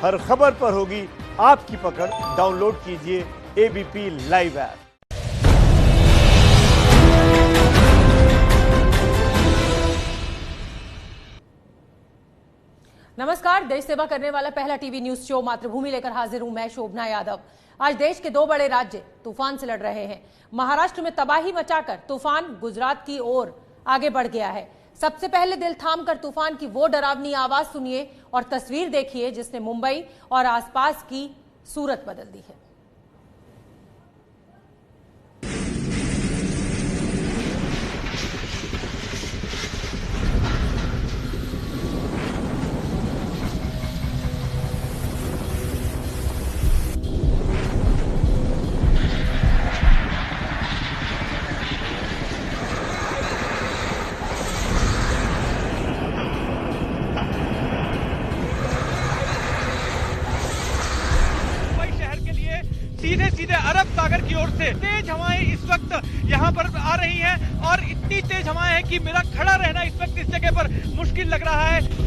हर खबर पर होगी आपकी पकड़। डाउनलोड कीजिए एबीपी लाइव ऐप। नमस्कार, देश सेवा करने वाला पहला टीवी न्यूज शो मातृभूमि लेकर हाजिर हूं मैं शोभना यादव। आज देश के दो बड़े राज्य तूफान से लड़ रहे हैं। महाराष्ट्र में तबाही मचाकर तूफान गुजरात की ओर आगे बढ़ गया है। सबसे पहले दिल थाम कर तूफान की वो डरावनी आवाज सुनिए और तस्वीर देखिए जिसने मुंबई और आसपास की सूरत बदल दी है। सीधे सीधे अरब सागर की ओर से तेज हवाएं इस वक्त यहाँ पर आ रही हैं और इतनी तेज हवाएं हैं कि मेरा खड़ा रहना इस वक्त इस जगह पर मुश्किल लग रहा है।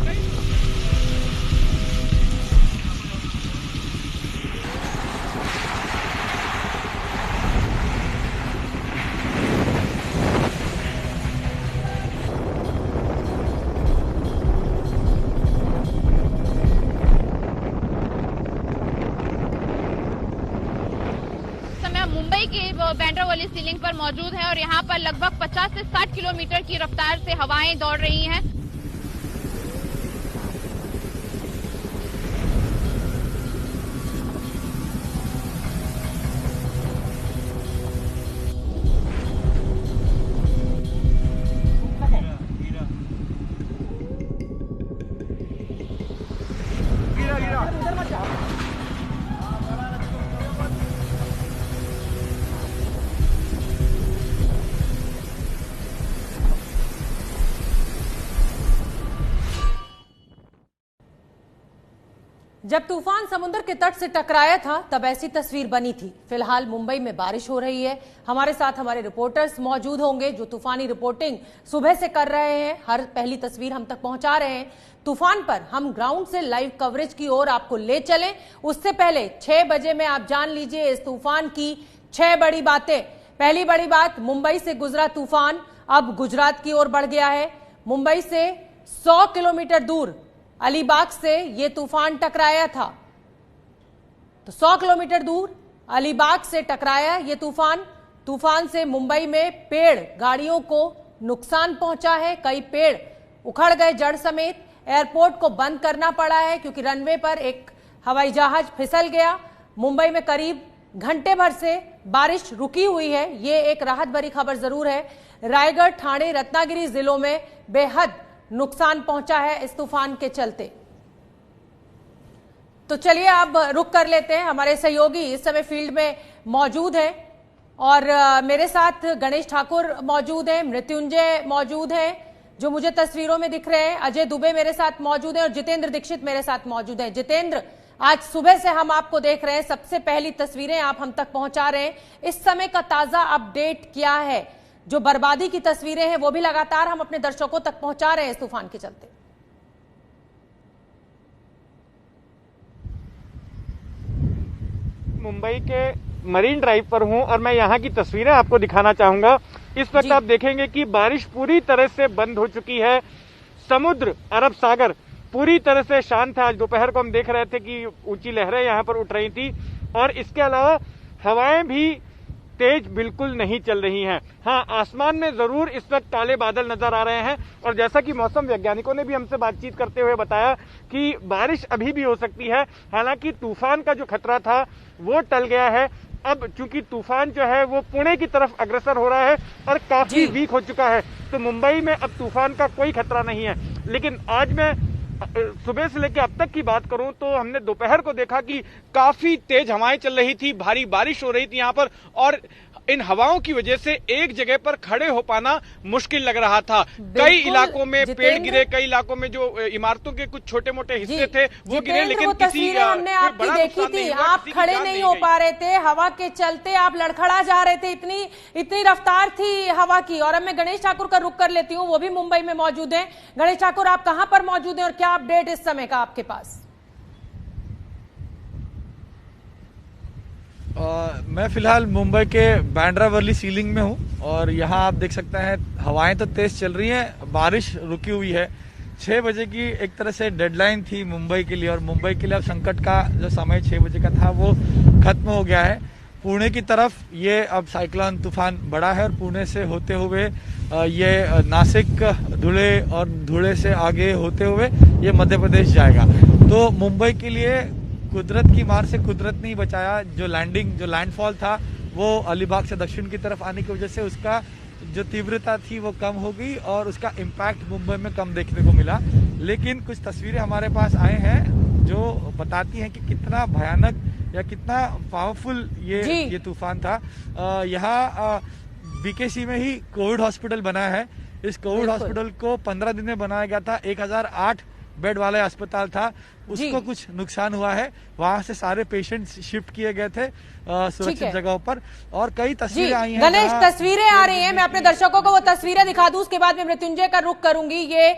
मुंबई के बैंड्रा वाली सीलिंग पर मौजूद है और यहाँ पर लगभग 50 से 60 किलोमीटर की रफ्तार से हवाएं दौड़ रही हैं। जब तूफान समुद्र के तट से टकराया था तब ऐसी तस्वीर बनी थी। फिलहाल मुंबई में बारिश हो रही है। हमारे साथ हमारे रिपोर्टर्स मौजूद होंगे जो तूफानी रिपोर्टिंग सुबह से कर रहे हैं। हर पहली तस्वीर हम तक पहुंचा रहे हैं। तूफान पर हम ग्राउंड से लाइव कवरेज की ओर आपको ले चलें। उससे पहले 6 बजे में आप जान लीजिए इस तूफान की 6 बड़ी बातें। पहली बड़ी बात, मुंबई से गुजरा तूफान अब गुजरात की ओर बढ़ गया है। मुंबई से 100 किलोमीटर दूर अलीबाग से ये तूफान टकराया था। तो 100 किलोमीटर दूर अलीबाग से टकराया ये तूफान से मुंबई में पेड़ गाड़ियों को नुकसान पहुंचा है। कई पेड़ उखड़ गए जड़ समेत। एयरपोर्ट को बंद करना पड़ा है क्योंकि रनवे पर एक हवाई जहाज फिसल गया। मुंबई में करीब घंटे भर से बारिश रुकी हुई है। ये एक राहत भरी खबर जरूर है। रायगढ़, ठाणे, रत्नागिरी जिलों में बेहद नुकसान पहुंचा है इस तूफान के चलते। तो चलिए अब रुक कर लेते हैं। हमारे सहयोगी इस समय फील्ड में मौजूद हैं और मेरे साथ गणेश ठाकुर मौजूद हैं, मृत्युंजय मौजूद हैं जो मुझे तस्वीरों में दिख रहे हैं, अजय दुबे मेरे साथ मौजूद हैं और जितेंद्र दीक्षित मेरे साथ मौजूद हैं। जितेंद्र, आज सुबह से हम आपको देख रहे हैं, सबसे पहली तस्वीरें आप हम तक पहुंचा रहे हैं। इस समय का ताजा अपडेट क्या है? जो बर्बादी की तस्वीरें हैं वो भी लगातार हम अपने दर्शकों तक पहुंचा रहे हैं इस तूफान के चलते। मुंबई के मरीन ड्राइव पर हूं और मैं यहां की तस्वीरें आपको दिखाना चाहूंगा। इस वक्त आप देखेंगे कि बारिश पूरी तरह से बंद हो चुकी है। समुद्र, अरब सागर पूरी तरह से शांत है। आज दोपहर को हम देख रहे थे कि ऊंची लहरें यहां पर उठ रही थी और इसके अलावा हवाएं भी तेज बिल्कुल नहीं चल रही हैं। हाँ, आसमान में जरूर इस वक्त काले बादल नजर आ रहे हैं और जैसा कि मौसम वैज्ञानिकों ने भी हमसे बातचीत करते हुए बताया कि बारिश अभी भी हो सकती है। हालांकि तूफान का जो खतरा था वो टल गया है। अब चूंकि तूफान जो है वो पुणे की तरफ अग्रसर हो रहा है और काफी वीक हो चुका है, तो मुंबई में अब तूफान का कोई खतरा नहीं है। लेकिन आज मैं सुबह से लेकर अब तक की बात करूं तो हमने दोपहर को देखा कि काफी तेज हवाएं चल रही थी, भारी बारिश हो रही थी यहाँ पर और इन हवाओं की वजह से एक जगह पर खड़े हो पाना मुश्किल लग रहा था। कई इलाकों में पेड़ गिरे, कई इलाकों में जो इमारतों के कुछ छोटे मोटे हिस्से थे वो गिरे, लेकिन वो तस्वीरें हमने आपकी देखी थी, आप खड़े नहीं हो पा रहे थे, हवा के चलते आप लड़खड़ा जा रहे थे, इतनी रफ्तार थी हवा की। और अब मैं गणेश ठाकुर का रुख कर लेती हूँ, वो भी मुंबई में मौजूद है। गणेश ठाकुर, आप कहाँ पर मौजूद हैं और क्या अपडेट इस समय का आपके पास? मैं फिलहाल मुंबई के बांद्रा वर्ली सीलिंग में हूँ और यहाँ आप देख सकते हैं हवाएं तो तेज चल रही हैं, बारिश रुकी हुई है। 6 बजे की एक तरह से डेडलाइन थी मुंबई के लिए और मुंबई के लिए अब संकट का जो समय 6 बजे का था वो खत्म हो गया है। पुणे की तरफ ये अब साइक्लोन तूफान बढ़ा है और पुणे से होते हुए ये नासिक, धुले और धुले से आगे होते हुए ये मध्य प्रदेश जाएगा। तो मुंबई के लिए कुदरत की मार से कुदरत नहीं बचाया। जो लैंडफॉल था वो अलीबाग से दक्षिण की तरफ आने की वजह से उसका जो तीव्रता थी वो कम हो गई और उसका इम्पैक्ट मुंबई में कम देखने को मिला। लेकिन कुछ तस्वीरें हमारे पास आए हैं जो बताती हैं कि कितना भयानक या कितना पावरफुल ये तूफान था। यहाँ बीकेसी में ही कोविड हॉस्पिटल बना है। इस कोविड हॉस्पिटल को 15 दिन में बनाया गया था। 1008 बेड वाला अस्पताल था, उसको कुछ नुकसान हुआ है। वहां से सारे पेशेंट्स शिफ्ट किए गए थे सुरक्षित जगहों पर और कई तस्वीरें आई हैं। गणेश, तस्वीरें आ रही हैं, मैं अपने दर्शकों को वो तस्वीरें दिखा दूं, उसके बाद में मृत्युंजय का रुख करूंगी। ये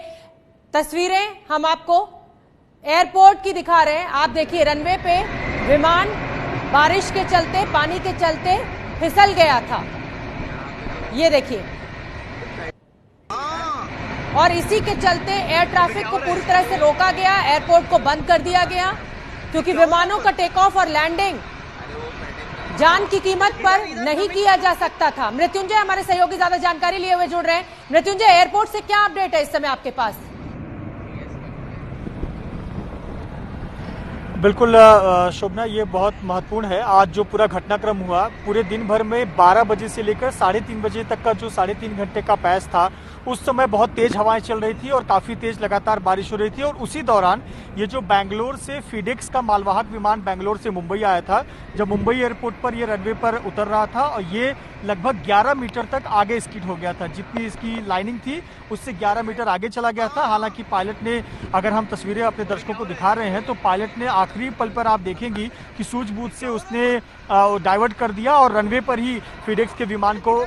तस्वीरें हम आपको एयरपोर्ट की दिखा रहे हैं। आप देखिए रनवे पे विमान बारिश के चलते, पानी के चलते फिसल गया था, ये देखिए। और इसी के चलते एयर ट्रैफिक को पूरी तरह से रोका गया, एयरपोर्ट को बंद कर दिया गया क्योंकि विमानों का टेक ऑफ और लैंडिंग जान की कीमत पर नहीं किया जा सकता था। मृत्युंजय हमारे सहयोगी ज्यादा जानकारी लिए हुए जुड़ रहे हैं। मृत्युंजय, एयरपोर्ट से क्या अपडेट है इस समय आपके पास? बिल्कुल शोभना, ये बहुत महत्वपूर्ण है। आज जो पूरा घटनाक्रम हुआ, पूरे दिन भर में 12 बजे से लेकर 3:30 बजे तक का जो 3.5 घंटे का पैच था, उस समय बहुत तेज हवाएं चल रही थी और काफी तेज लगातार बारिश हो रही थी। और उसी दौरान ये जो बैंगलोर से फीडेक्स का मालवाहक विमान बैंगलोर से मुंबई आया था, जब मुंबई एयरपोर्ट पर ये रनवे पर उतर रहा था और ये लगभग 11 मीटर तक आगे स्किड हो गया था। जितनी इसकी लाइनिंग थी उससे 11 मीटर आगे चला गया था। हालांकि पायलट ने, अगर हम तस्वीरें अपने दर्शकों को दिखा रहे हैं, तो पायलट ने आखिरी पल पर आप देखेंगी कि सूझबूझ से उसने डाइवर्ट कर दिया और रनवे पर ही फीडेक्स के विमान को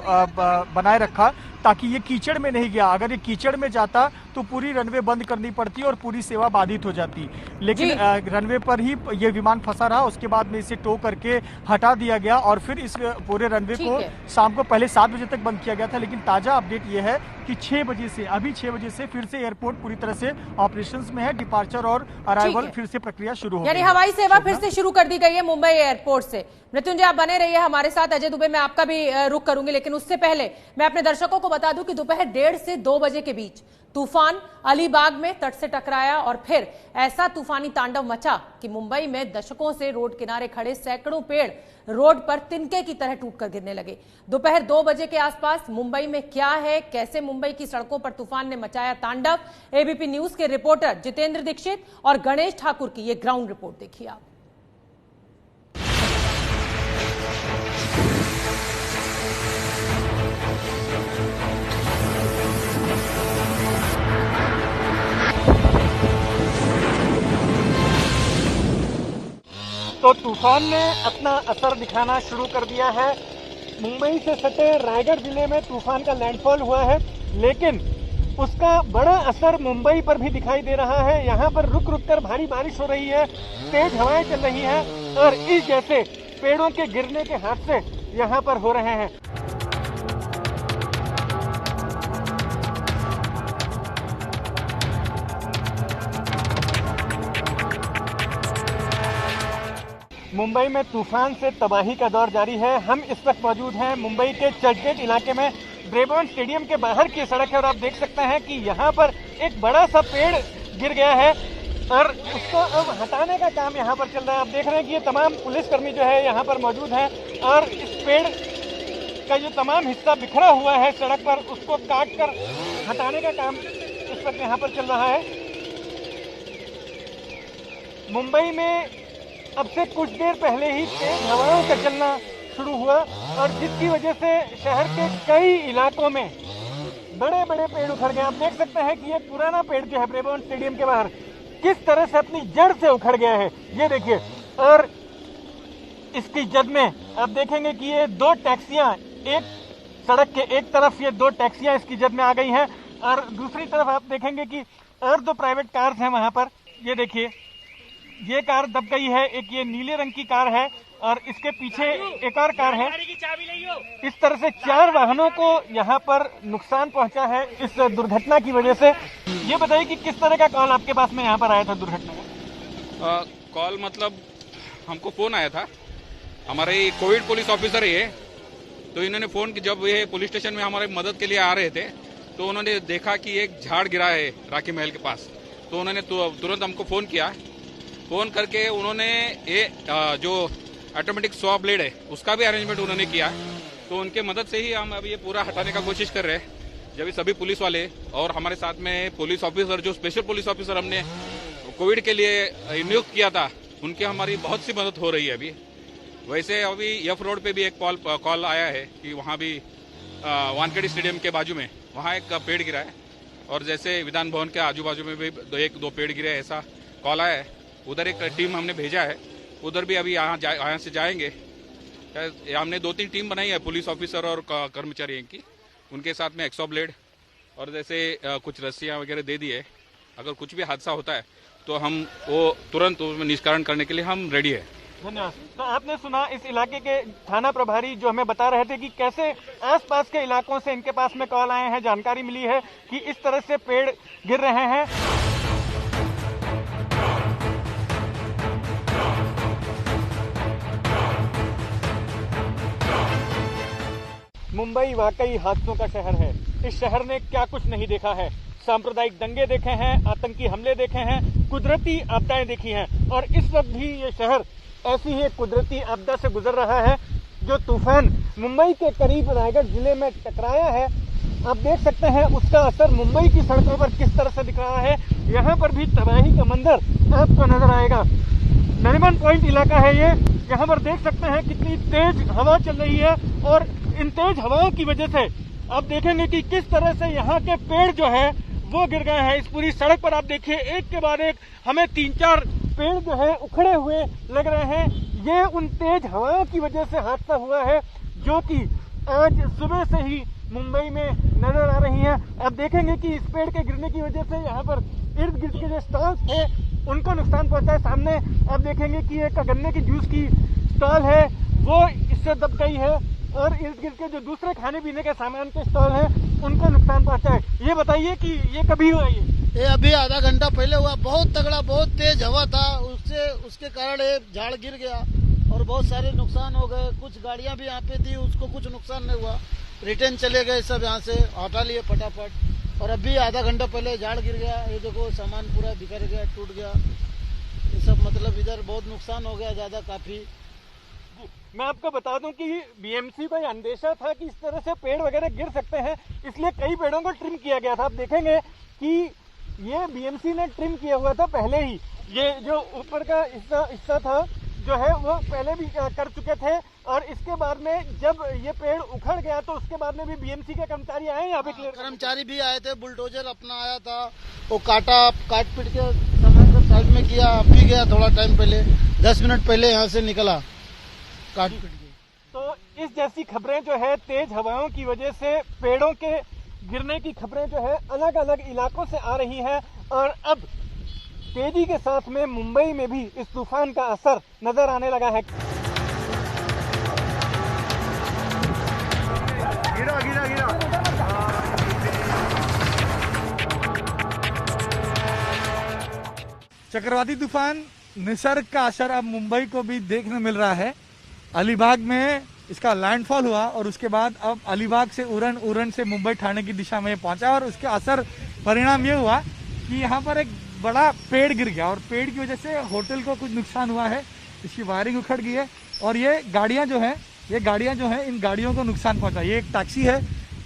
बनाए रखा ताकि ये कीचड़ में नहीं गया। अगर ये कीचड़ में जाता तो पूरी रनवे बंद करनी पड़ती और पूरी सेवा बाधित हो जाती। लेकिन रनवे पर ही ये विमान फंसा रहा। उसके बाद में इसे टो करके हटा दिया गया और फिर इस पूरे रनवे को शाम को पहले 7 बजे तक बंद किया गया था। लेकिन ताजा अपडेट ये है कि 6 बजे से, अभी 6 बजे से फिर से एयरपोर्ट पूरी तरह से ऑपरेशंस में है। डिपार्चर और अराइवल फिर से प्रक्रिया शुरू हो गई, यानी हवाई सेवा फिर से शुरू कर दी गई है मुंबई एयरपोर्ट से। मृत्युंजय, आप बने रहिए हमारे साथ। अजय दुबे, मैं आपका भी रुख करूंगी, लेकिन उससे पहले मैं अपने दर्शकों को बता दूं कि दोपहर 1:30 से 2 बजे के बीच तूफान अलीबाग में तट से टकराया और फिर ऐसा तूफानी तांडव मचा कि मुंबई में दशकों से रोड किनारे खड़े सैकड़ों पेड़ रोड पर तिनके की तरह टूटकर गिरने लगे। दोपहर 2 बजे के आसपास मुंबई में क्या है, कैसे मुंबई की सड़कों पर तूफान ने मचाया तांडव, एबीपी न्यूज के रिपोर्टर जितेंद्र दीक्षित और गणेश ठाकुर की ये ग्राउंड रिपोर्ट देखिए आप। तो तूफान ने अपना असर दिखाना शुरू कर दिया है। मुंबई से सटे रायगढ़ जिले में तूफान का लैंडफॉल हुआ है, लेकिन उसका बड़ा असर मुंबई पर भी दिखाई दे रहा है। यहाँ पर रुक रुक कर भारी बारिश हो रही है, तेज हवाएं चल रही हैं और इस जैसे पेड़ों के गिरने के हादसे यहाँ पर हो रहे हैं। मुंबई में तूफान से तबाही का दौर जारी है। हम इस वक्त मौजूद हैं मुंबई के चर्चगेट इलाके में, ब्रेबॉर्न स्टेडियम के बाहर की सड़क है और आप देख सकते हैं कि यहाँ पर एक बड़ा सा पेड़ गिर गया है और उसको अब हटाने का काम यहाँ पर चल रहा है। आप देख रहे हैं कि ये तमाम पुलिसकर्मी जो है यहाँ पर मौजूद हैं और इस पेड़ का जो तमाम हिस्सा बिखरा हुआ है सड़क पर, उसको काट कर हटाने का काम इस वक्त यहाँ पर चल रहा है। मुंबई में अब से कुछ देर पहले ही तेज हवाओं का चलना शुरू हुआ और जिसकी वजह से शहर के कई इलाकों में बड़े बड़े पेड़ उखड़ गए। आप देख सकते हैं कि ये पुराना पेड़ जो है ब्रेबॉर्न स्टेडियम के बाहर किस तरह से अपनी जड़ से उखड़ गया है, ये देखिए। और इसकी जद में आप देखेंगे कि ये 2 टैक्सियां, एक सड़क के एक तरफ ये 2 टैक्सियां इसकी जद में आ गई हैं और दूसरी तरफ आप देखेंगे कि और 2 प्राइवेट कार्स हैं वहां पर, ये देखिए। ये कार दब गई है, एक ये नीले रंग की कार है और इसके पीछे एक और कार है। इस तरह से 4 वाहनों को यहाँ पर नुकसान पहुंचा है इस दुर्घटना की वजह से। ये बताइए कि किस तरह का कॉल आपके पास में यहाँ पर आया था दुर्घटना का? कॉल मतलब हमको फोन आया था, हमारे कोविड पुलिस ऑफिसर है ये, तो इन्होंने फोन की, जब ये पुलिस स्टेशन में हमारे मदद के लिए आ रहे थे तो उन्होंने देखा कि एक झाड़ गिरा है राखी महल के पास, तो उन्होंने तुरंत हमको फोन किया। फोन करके उन्होंने ये जो ऑटोमेटिक सॉ ब्लेड है उसका भी अरेंजमेंट उन्होंने किया, तो उनके मदद से ही हम अभी ये पूरा हटाने का कोशिश कर रहे हैं। जब सभी पुलिस वाले और हमारे साथ में पुलिस ऑफिसर, जो स्पेशल पुलिस ऑफिसर हमने कोविड के लिए नियुक्त किया था, उनकी हमारी बहुत सी मदद हो रही है अभी। वैसे अभी एफ रोड पे भी एक कॉल आया है कि वहाँ भी वानखेड़े स्टेडियम के बाजू में वहाँ एक पेड़ गिरा है, और जैसे विधान भवन के आजू बाजू में भी 1-2 पेड़ गिरे, ऐसा कॉल आया है। उधर एक टीम हमने भेजा है, उधर भी अभी यहाँ से जाएंगे। हमने 2-3 टीम बनाई है, पुलिस ऑफिसर और कर्मचारी की, उनके साथ में एक्सो ब्लेड और जैसे कुछ रस्सियाँ वगैरह दे दी है। अगर कुछ भी हादसा होता है तो हम वो तुरंत निष्कारण करने के लिए हम रेडी है। धन्यवाद। तो आपने सुना इस इलाके के थाना प्रभारी जो हमें बता रहे थे कि कैसे आसपास के इलाकों से इनके पास में कॉल आए हैं, जानकारी मिली है कि इस तरह से पेड़ गिर रहे हैं। मुंबई वाकई हादसों का शहर है। इस शहर ने क्या कुछ नहीं देखा है। सांप्रदायिक दंगे देखे हैं, आतंकी हमले देखे हैं, कुदरती आपदाएं देखी हैं, और इस वक्त भी ये शहर ऐसी ही एक कुदरती आपदा से गुजर रहा है। जो तूफान मुंबई के करीब रायगढ़ जिले में टकराया है, आप देख सकते हैं उसका असर मुंबई की सड़कों पर किस तरह से दिख रहा है। यहाँ पर भी तबाही का मंजर आपको नजर आएगा। नरीमन पॉइंट इलाका है ये, यहाँ पर देख सकते हैं कितनी तेज हवा चल रही है, और इन तेज हवाओं की वजह से आप देखेंगे कि किस तरह से यहाँ के पेड़ जो है वो गिर गए हैं। इस पूरी सड़क पर आप देखिए एक के बाद एक हमें 3-4 पेड़ जो है उखड़े हुए लग रहे हैं। ये उन तेज हवाओं की वजह से हादसा हुआ है जो कि आज सुबह से ही मुंबई में नजर आ रही है। आप देखेंगे कि इस पेड़ के गिरने की वजह से यहाँ पर इर्द गिर्द के जो स्टॉल्स है उनको नुकसान पहुंचा है। सामने आप देखेंगे कि एक गन्ने की जूस की स्टॉल है वो इससे दब गई है, और इर्द गिर्द के जो दूसरे खाने पीने के सामान के स्टॉल है उनको नुकसान पहुंचा है। ये बताइए कि ये कभी हुआ? ये अभी आधा घंटा पहले हुआ। बहुत तगड़ा, बहुत तेज हवा था, उसके कारण ये झाड़ गिर गया और बहुत सारे नुकसान हो गए। कुछ गाड़ियां भी यहाँ पे थी, उसको कुछ नुकसान नहीं हुआ, रिटर्न चले गए सब, यहाँ से हटा लिए फटाफट। और अभी आधा घंटा पहले झाड़ गिर गया। ये देखो सामान पूरा बिखर गया, टूट गया, ये सब मतलब इधर बहुत नुकसान हो गया ज्यादा काफी। मैं आपको बता दूं कि बीएमसी को यह अंदेशा था कि इस तरह से पेड़ वगैरह गिर सकते हैं, इसलिए कई पेड़ों को ट्रिम किया गया था। आप देखेंगे कि ये बीएमसी ने ट्रिम किया हुआ था पहले ही। ये जो ऊपर का हिस्सा था जो है वो पहले भी कर चुके थे, और इसके बाद में जब ये पेड़ उखड़ गया तो उसके बाद में भी बीएमसी के कर्मचारी आए यहाँ पे। कर्मचारी भी आए थे, बुलडोजर अपना आया था, वो काट पीट के सामान सब साइड में किया। भी गया थोड़ा टाइम पहले, 10 मिनट पहले यहाँ से निकला, काट पीट के। तो इस जैसी खबरें जो है तेज हवाओं की वजह से पेड़ों के गिरने की खबरें जो है अलग अलग इलाकों से आ रही है, और अब तेजी के साथ में मुंबई में भी इस तूफान का असर नजर आने लगा है। गिरा। चक्रवाती तूफान निसर्ग का असर अब मुंबई को भी देखने मिल रहा है। अलीबाग में इसका लैंडफॉल हुआ और उसके बाद अब अलीबाग से उरण से मुंबई ठाणे की दिशा में पहुंचा, और उसके असर परिणाम ये हुआ कि यहाँ पर एक बड़ा पेड़ गिर गया, और पेड़ की वजह से होटल को कुछ नुकसान हुआ है, इसकी वायरिंग उखड़ गई है, और ये गाड़ियाँ जो हैं इन गाड़ियों को नुकसान पहुंचा। ये एक टैक्सी है,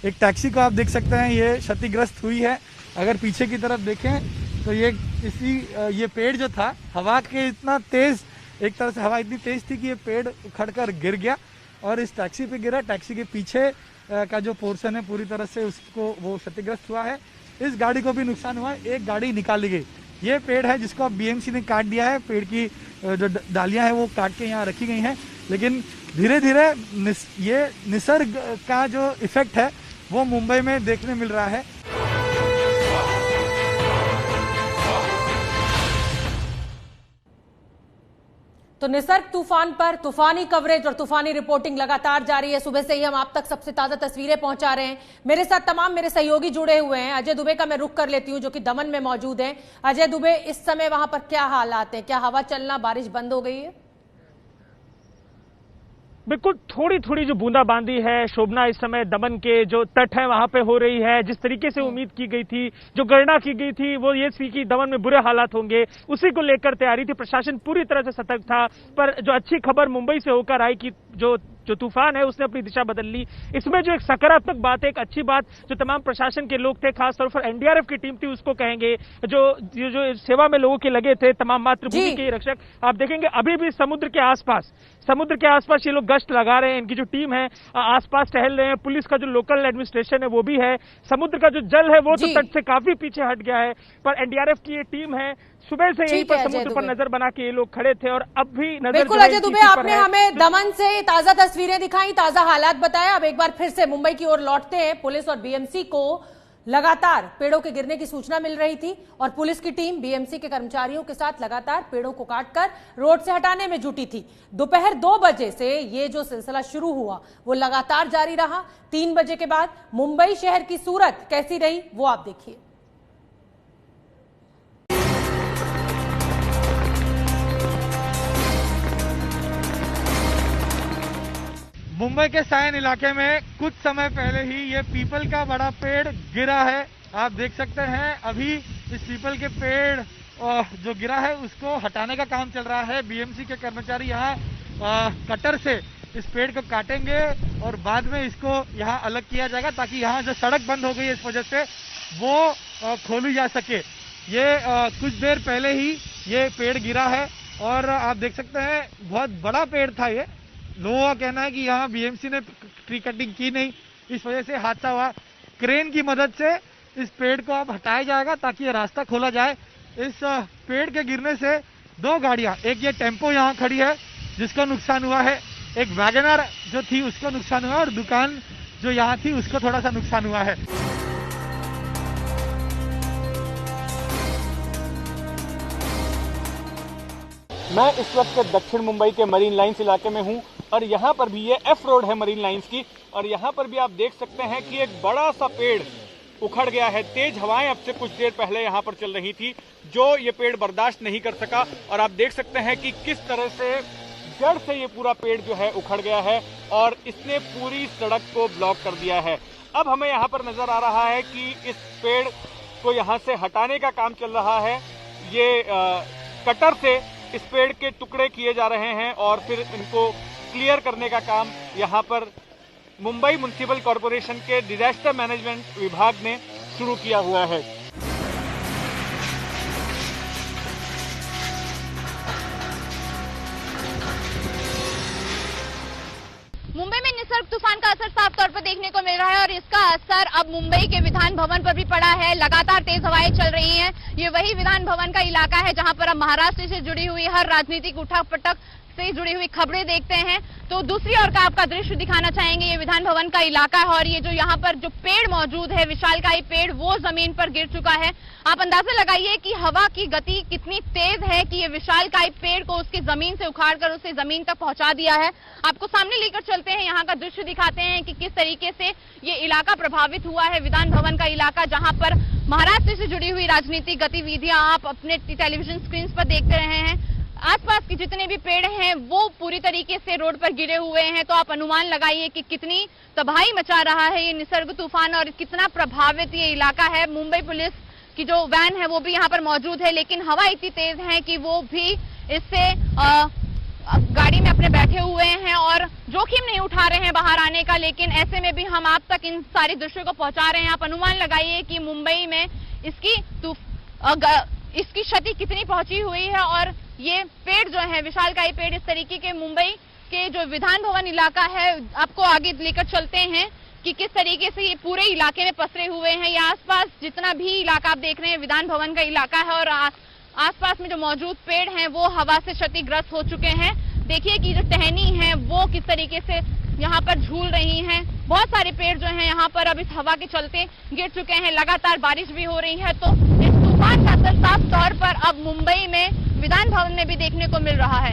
एक टैक्सी को आप देख सकते हैं ये क्षतिग्रस्त हुई है। अगर पीछे की तरफ देखें तो ये पेड़ जो था हवा के इतना तेज, एक तरह से हवा इतनी तेज थी कि ये पेड़ उखड़कर गिर गया और इस टैक्सी पे गिरा। टैक्सी के पीछे का जो पोर्शन है पूरी तरह से उसको वो क्षतिग्रस्त हुआ है। इस गाड़ी को भी नुकसान हुआ है, एक गाड़ी निकाली गई। ये पेड़ है जिसको अब बीएमसी ने काट दिया है, पेड़ की जो डालियां हैं वो काट के यहाँ रखी गई हैं, लेकिन धीरे धीरे ये निसर्ग का जो इफेक्ट है वो मुंबई में देखने मिल रहा है। तो निसर्ग तूफान पर तूफानी कवरेज और तूफानी रिपोर्टिंग लगातार जारी है। सुबह से ही हम आप तक सबसे ताजा तस्वीरें पहुंचा रहे हैं। मेरे साथ तमाम मेरे सहयोगी जुड़े हुए हैं। अजय दुबे का मैं रुख कर लेती हूं जो कि दमन में मौजूद हैं। अजय दुबे, इस समय वहां पर क्या हालात हैं? क्या हवा चलना, बारिश बंद हो गई है? बिल्कुल थोड़ी थोड़ी जो बूंदाबांदी है शोभना, इस समय दमन के जो तट है वहां पे हो रही है। जिस तरीके से उम्मीद की गई थी, जो गणना की गई थी, वो ये थी कि दमन में बुरे हालात होंगे, उसी को लेकर तैयारी थी। प्रशासन पूरी तरह से सतर्क था। पर जो अच्छी खबर मुंबई से होकर आई कि जो तूफान है उसने अपनी दिशा बदल ली। इसमें जो एक सकारात्मक बात है, एक अच्छी बात, जो तमाम प्रशासन के लोग थे, खासतौर पर एनडीआरएफ की टीम थी, उसको कहेंगे, जो सेवा में लोगों के लगे थे, तमाम मातृभूमि के रक्षक। आप देखेंगे अभी भी समुद्र के आसपास ये लोग गश्त लगा रहे हैं। इनकी जो टीम है आसपास टहल रहे हैं। पुलिस का जो लोकल एडमिनिस्ट्रेशन है वो भी है। समुद्र का जो जल है वो तो तट से काफी पीछे हट गया है, पर एनडीआरएफ की ये टीम है। सुबह से यहीं पर समुद्र पर नजर बना के ये लोग खड़े थे और अब भी नजर। बिल्कुल अजय दुबे, आपने हमें दमन से ताजा तस्वीरें दिखाई, ताजा हालात बताया। अब एक बार फिर से मुंबई की ओर लौटते हैं। पुलिस और बीएमसी को लगातार पेड़ों के गिरने की सूचना मिल रही थी और पुलिस की टीम बीएमसी के कर्मचारियों के साथ लगातार पेड़ों को काटकर रोड से हटाने में जुटी थी। दोपहर 2 बजे से ये जो सिलसिला शुरू हुआ वो लगातार जारी रहा। 3 बजे के बाद मुंबई शहर की सूरत कैसी रही वो आप देखिए। मुंबई के सायन इलाके में कुछ समय पहले ही ये पीपल का बड़ा पेड़ गिरा है। आप देख सकते हैं अभी इस पीपल के पेड़ जो गिरा है उसको हटाने का काम चल रहा है। बीएमसी के कर्मचारी यहाँ कटर से इस पेड़ को काटेंगे और बाद में इसको यहाँ अलग किया जाएगा ताकि यहाँ जो सड़क बंद हो गई है इस वजह से वो खोली जा सके। ये कुछ देर पहले ही ये पेड़ गिरा है और आप देख सकते हैं बहुत बड़ा पेड़ था ये। लोगों का कहना है कि यहाँ बीएमसी ने ट्री कटिंग की नहीं, इस वजह से हादसा हुआ। क्रेन की मदद से इस पेड़ को अब हटाया जाएगा ताकि ये रास्ता खोला जाए। इस पेड़ के गिरने से 2 गाड़ियां, एक ये टेम्पो यहाँ खड़ी है जिसको नुकसान हुआ है, एक वैगनर जो थी उसको नुकसान हुआ और दुकान जो यहाँ थी उसको थोड़ा सा नुकसान हुआ है। मैं इस वक्त दक्षिण मुंबई के मरीन लाइन्स इलाके में हूं और यहाँ पर भी ये एफ रोड है मरीन लाइन्स की और यहाँ पर भी आप देख सकते हैं कि एक बड़ा सा पेड़ उखड़ गया है। तेज हवाएं अब से कुछ देर पहले यहाँ पर चल रही थी जो ये पेड़ बर्दाश्त नहीं कर सका और आप देख सकते हैं कि किस तरह से जड़ से ये पूरा पेड़ जो है उखड़ गया है और इसने पूरी सड़क को ब्लॉक कर दिया है। अब हमें यहाँ पर नजर आ रहा है कि इस पेड़ को यहाँ से हटाने का काम चल रहा है। ये कटर से इस पेड़ के टुकड़े किए जा रहे हैं और फिर इनको क्लियर करने का काम यहाँ पर मुंबई म्युनिसिपल कॉरपोरेशन के डिजास्टर मैनेजमेंट विभाग ने शुरू किया हुआ है। मुंबई में निसर्ग तूफान का असर साफ तौर पर देखने को मिल रहा है और इसका असर अब मुंबई के विधान भवन पर भी पड़ा है। लगातार तेज हवाएं चल रही हैं। ये वही विधान भवन का इलाका है जहां पर अब महाराष्ट्र से जुड़ी हुई हर राजनीतिक उठापटक से जुड़ी हुई खबरें देखते हैं। तो दूसरी ओर का आपका दृश्य दिखाना चाहेंगे। ये विधान भवन का इलाका है और ये जो यहाँ पर जो पेड़ मौजूद है, विशालकाय पेड़, वो जमीन पर गिर चुका है। आप अंदाजा लगाइए कि हवा की गति कितनी तेज है कि ये विशालकाय पेड़ को उसकी जमीन से उखाड़कर उसे जमीन तक पहुंचा दिया है। आपको सामने लेकर चलते हैं, यहाँ का दृश्य दिखाते हैं कि किस तरीके से ये इलाका प्रभावित हुआ है। विधान भवन का इलाका जहाँ पर महाराष्ट्र से जुड़ी हुई राजनीतिक गतिविधियां आप अपने टेलीविजन स्क्रीन पर देखते रहे हैं। आसपास के जितने भी पेड़ हैं वो पूरी तरीके से रोड पर गिरे हुए हैं। तो आप अनुमान लगाइए कि कितनी तबाही मचा रहा है ये निसर्ग तूफान और कितना प्रभावित ये इलाका है। मुंबई पुलिस की जो वैन है वो भी यहाँ पर मौजूद है, लेकिन हवा इतनी तेज है कि वो भी इससे गाड़ी में अपने बैठे हुए हैं और जोखिम नहीं उठा रहे हैं बाहर आने का। लेकिन ऐसे में भी हम आप तक इन सारे दृश्यों को पहुंचा रहे हैं। आप अनुमान लगाइए कि मुंबई में इसकी क्षति कितनी पहुंची हुई है और ये पेड़ जो है विशालकाय पेड़, इस तरीके के मुंबई के जो विधान भवन इलाका है, आपको आगे लेकर चलते हैं कि किस तरीके से ये पूरे इलाके में पसरे हुए हैं। ये आसपास जितना भी इलाका आप देख रहे हैं विधान भवन का इलाका है और आसपास में जो मौजूद पेड़ हैं वो हवा से क्षतिग्रस्त हो चुके हैं। देखिए कि जो टहनी है वो किस तरीके से यहाँ पर झूल रही हैं। बहुत सारे पेड़ जो हैं यहाँ पर अब इस हवा के चलते गिर चुके हैं। लगातार बारिश भी हो रही है। तो इस तूफान का असर साफ तौर पर अब मुंबई में विधान भवन में भी देखने को मिल रहा है।